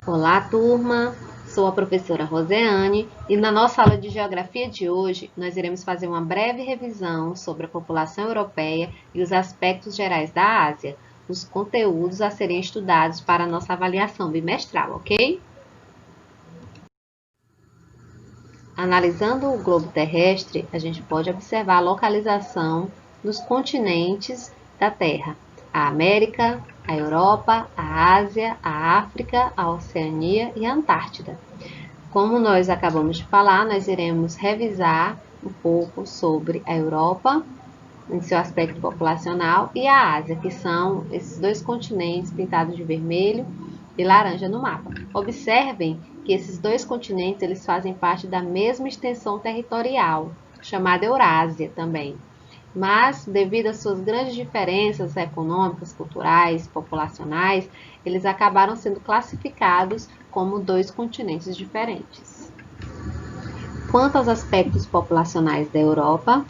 Olá, turma! Sou a professora Roseane e na nossa aula de Geografia de hoje nós iremos fazer uma breve revisão sobre a população europeia e os aspectos gerais da Ásia, os conteúdos a serem estudados para a nossa avaliação bimestral, ok? Analisando o globo terrestre, a gente pode observar a localização dos continentes da Terra: a América, a Europa, a Ásia, a África, a Oceania e a Antártida. Como nós acabamos de falar, nós iremos revisar um pouco sobre a Europa, em seu aspecto populacional, e a Ásia, que são esses dois continentes pintados de vermelho e laranja no mapa. Observem que esses dois continentes eles fazem parte da mesma extensão territorial, chamada Eurásia também. Mas, devido às suas grandes diferenças econômicas, culturais, populacionais, eles acabaram sendo classificados como dois continentes diferentes. Quanto aos aspectos populacionais da Europa,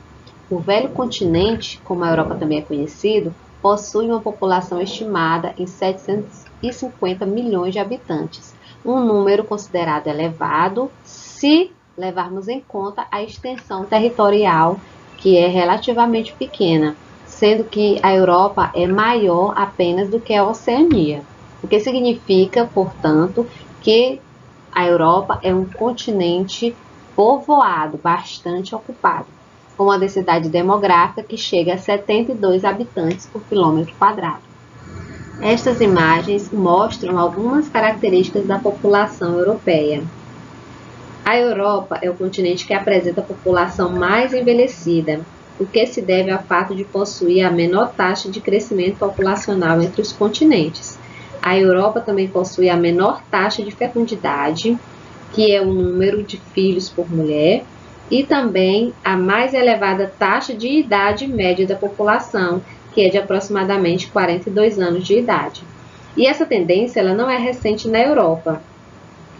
o velho continente, como a Europa também é conhecido, possui uma população estimada em 750 milhões de habitantes, um número considerado elevado se levarmos em conta a extensão territorial, que é relativamente pequena, sendo que a Europa é maior apenas do que a Oceania, o que significa, portanto, que a Europa é um continente povoado, bastante ocupado, com uma densidade demográfica que chega a 72 habitantes por quilômetro quadrado. Estas imagens mostram algumas características da população europeia. A Europa é o continente que apresenta a população mais envelhecida, o que se deve ao fato de possuir a menor taxa de crescimento populacional entre os continentes. A Europa também possui a menor taxa de fecundidade, que é o número de filhos por mulher, e também a mais elevada taxa de idade média da população, que é de aproximadamente 42 anos de idade. E essa tendência ela não é recente na Europa.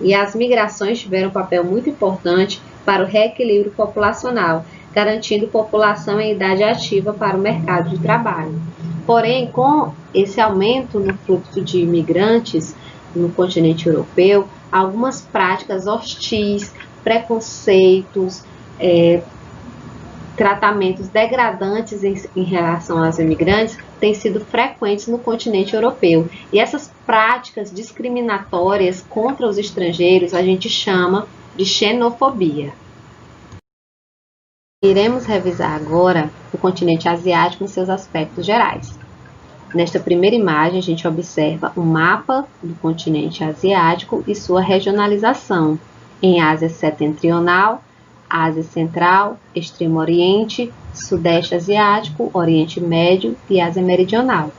E as migrações tiveram um papel muito importante para o reequilíbrio populacional, garantindo população em idade ativa para o mercado de trabalho. Porém, com esse aumento no fluxo de imigrantes no continente europeu, algumas práticas hostis, preconceitos, tratamentos degradantes em relação aos imigrantes têm sido frequentes no continente europeu. E essas práticas discriminatórias contra os estrangeiros a gente chama de xenofobia. Iremos revisar agora o continente asiático em seus aspectos gerais. Nesta primeira imagem, a gente observa um mapa do continente asiático e sua regionalização em Ásia Setentrional, Ásia Central, Extremo Oriente, Sudeste Asiático, Oriente Médio e Ásia Meridional.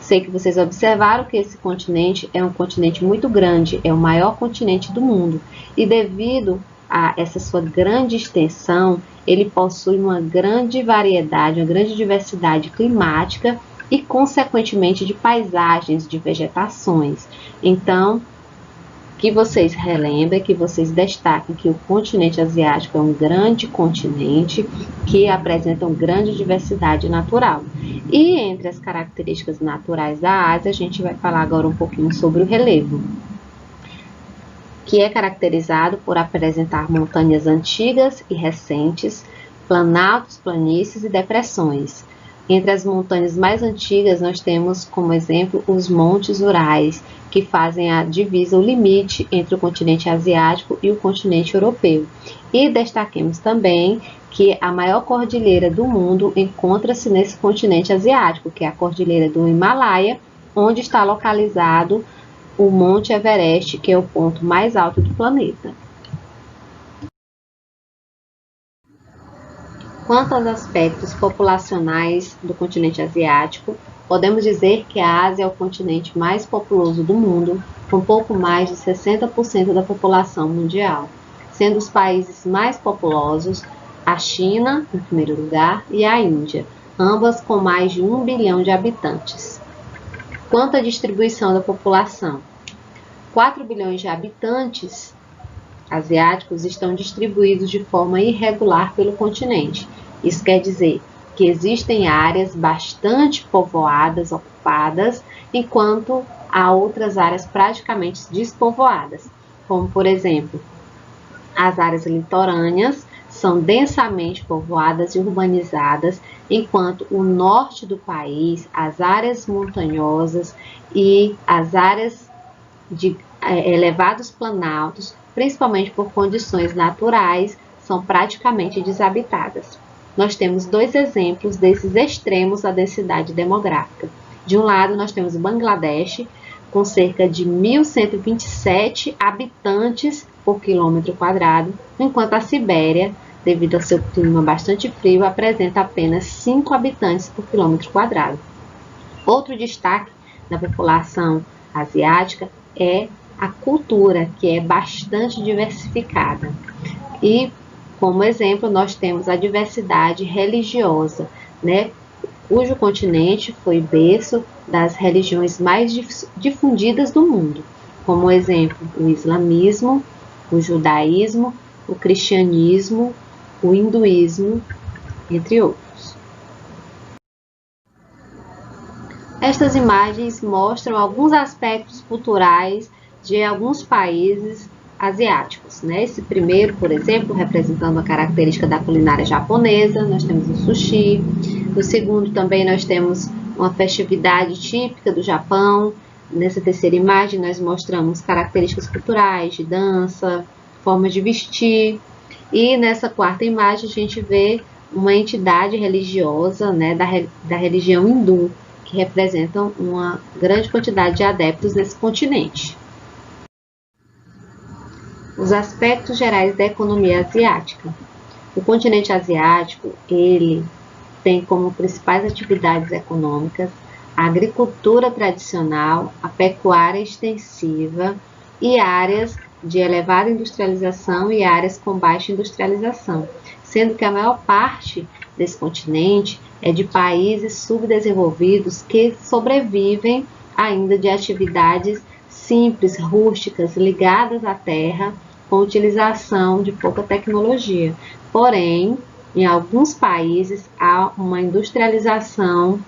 Sei que vocês observaram que esse continente é um continente muito grande, é o maior continente do mundo. E devido a essa sua grande extensão, ele possui uma grande variedade, uma grande diversidade climática e, consequentemente, de paisagens, de vegetações. Então, que vocês relembrem, que vocês destaquem que o continente asiático é um grande continente que apresenta uma grande diversidade natural. E entre as características naturais da Ásia, a gente vai falar agora um pouquinho sobre o relevo, que é caracterizado por apresentar montanhas antigas e recentes, planaltos, planícies e depressões. Entre as montanhas mais antigas, nós temos como exemplo os Montes Urais, que fazem a divisa, o limite entre o continente asiático e o continente europeu. E destaquemos também que a maior cordilheira do mundo encontra-se nesse continente asiático, que é a cordilheira do Himalaia, onde está localizado o Monte Everest, que é o ponto mais alto do planeta. Quanto aos aspectos populacionais do continente asiático, podemos dizer que a Ásia é o continente mais populoso do mundo, com pouco mais de 60% da população mundial, sendo os países mais populosos a China, em primeiro lugar, e a Índia, ambas com mais de 1 bilhão de habitantes. Quanto à distribuição da população, 4 bilhões de habitantes asiáticos estão distribuídos de forma irregular pelo continente. Isso quer dizer que existem áreas bastante povoadas, ocupadas, enquanto há outras áreas praticamente despovoadas, como por exemplo, as áreas litorâneas são densamente povoadas e urbanizadas, enquanto o norte do país, as áreas montanhosas e as áreas de elevados planaltos, principalmente por condições naturais, são praticamente desabitadas. Nós temos dois exemplos desses extremos da densidade demográfica. De um lado, nós temos Bangladesh, com cerca de 1.127 habitantes por quilômetro quadrado, enquanto a Sibéria, devido ao seu clima bastante frio, apresenta apenas 5 habitantes por quilômetro quadrado. Outro destaque da população asiática é a cultura, que é bastante diversificada. E, como exemplo, nós temos a diversidade religiosa, né, cujo continente foi berço das religiões mais difundidas do mundo, como exemplo, o islamismo, o judaísmo, o cristianismo, o hinduísmo, entre outros. Estas imagens mostram alguns aspectos culturais de alguns países asiáticos, né? Esse primeiro, por exemplo, representando a característica da culinária japonesa, nós temos o sushi. No segundo também nós temos uma festividade típica do Japão. Nessa terceira imagem nós mostramos características culturais de dança, formas de vestir. E nessa quarta imagem a gente vê uma entidade religiosa, né, da religião hindu, que representam uma grande quantidade de adeptos nesse continente. Os aspectos gerais da economia asiática. O continente asiático, ele tem como principais atividades econômicas a agricultura tradicional, a pecuária extensiva e áreas de elevada industrialização e áreas com baixa industrialização, sendo que a maior parte desse continente é de países subdesenvolvidos que sobrevivem ainda de atividades simples, rústicas, ligadas à terra, com utilização de pouca tecnologia. Porém, em alguns países há uma industrialização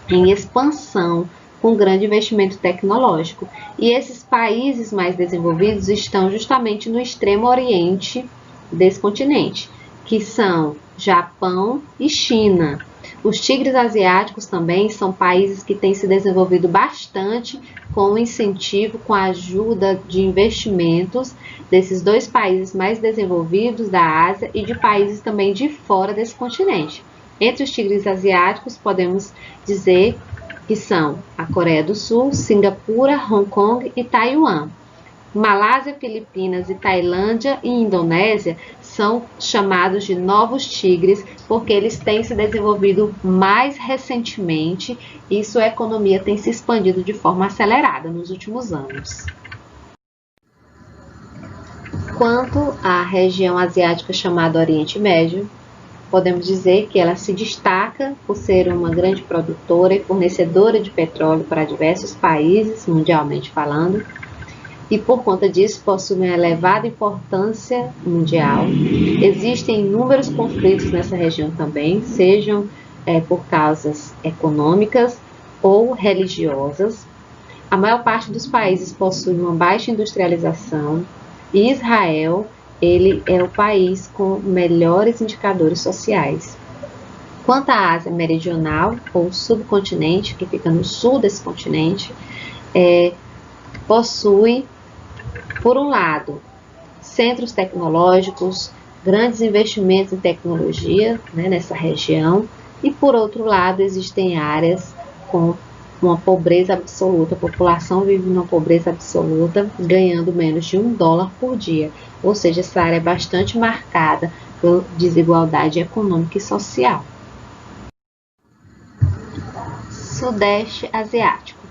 em expansão, com grande investimento tecnológico. E esses países mais desenvolvidos estão justamente no extremo oriente desse continente, que são Japão e China. Os tigres asiáticos também são países que têm se desenvolvido bastante com o incentivo, com a ajuda de investimentos desses dois países mais desenvolvidos da Ásia e de países também de fora desse continente. Entre os tigres asiáticos podemos dizer que são a Coreia do Sul, Singapura, Hong Kong e Taiwan. Malásia, Filipinas e Tailândia e Indonésia são chamados de novos tigres porque eles têm se desenvolvido mais recentemente e sua economia tem se expandido de forma acelerada nos últimos anos. Quanto à região asiática chamada Oriente Médio, podemos dizer que ela se destaca por ser uma grande produtora e fornecedora de petróleo para diversos países, mundialmente falando, e por conta disso possui uma elevada importância mundial. Existem inúmeros conflitos nessa região também, sejam por causas econômicas ou religiosas. A maior parte dos países possui uma baixa industrialização e Israel, ele é o país com melhores indicadores sociais. Quanto à Ásia Meridional, ou subcontinente, que fica no sul desse continente, possui, por um lado, centros tecnológicos, grandes investimentos em tecnologia, né, nessa região, e por outro lado existem áreas com uma pobreza absoluta, a população vive numa pobreza absoluta, ganhando menos de $1 por dia, ou seja, essa área é bastante marcada por desigualdade econômica e social. Sudeste Asiático.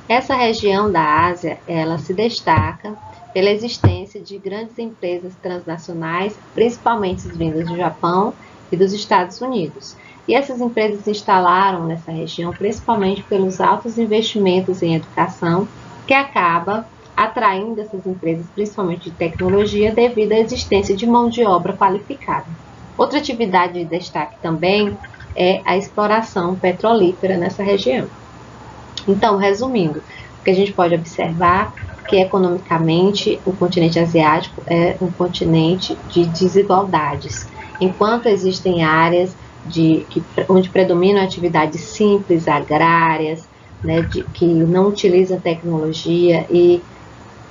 Essa região da Ásia, ela se destaca pela existência de grandes empresas transnacionais, principalmente vindas do Japão e dos Estados Unidos. E essas empresas se instalaram nessa região principalmente pelos altos investimentos em educação, que acaba atraindo essas empresas, principalmente de tecnologia, devido à existência de mão de obra qualificada. Outra atividade de destaque também é a exploração petrolífera nessa região. Então, resumindo, o que a gente pode observar que economicamente o continente asiático é um continente de desigualdades. Enquanto existem áreas onde predominam atividades simples, agrárias, né, que não utilizam tecnologia, e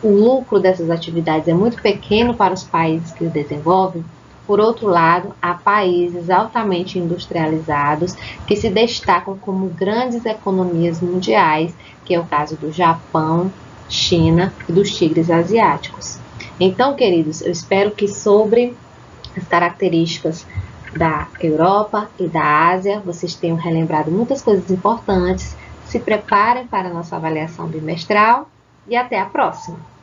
o lucro dessas atividades é muito pequeno para os países que o desenvolvem. Por outro lado, há países altamente industrializados que se destacam como grandes economias mundiais, que é o caso do Japão, China e dos tigres asiáticos. Então, queridos, eu espero que sobre as características da Europa e da Ásia vocês tenham relembrado muitas coisas importantes. Se preparem para a nossa avaliação bimestral e até a próxima!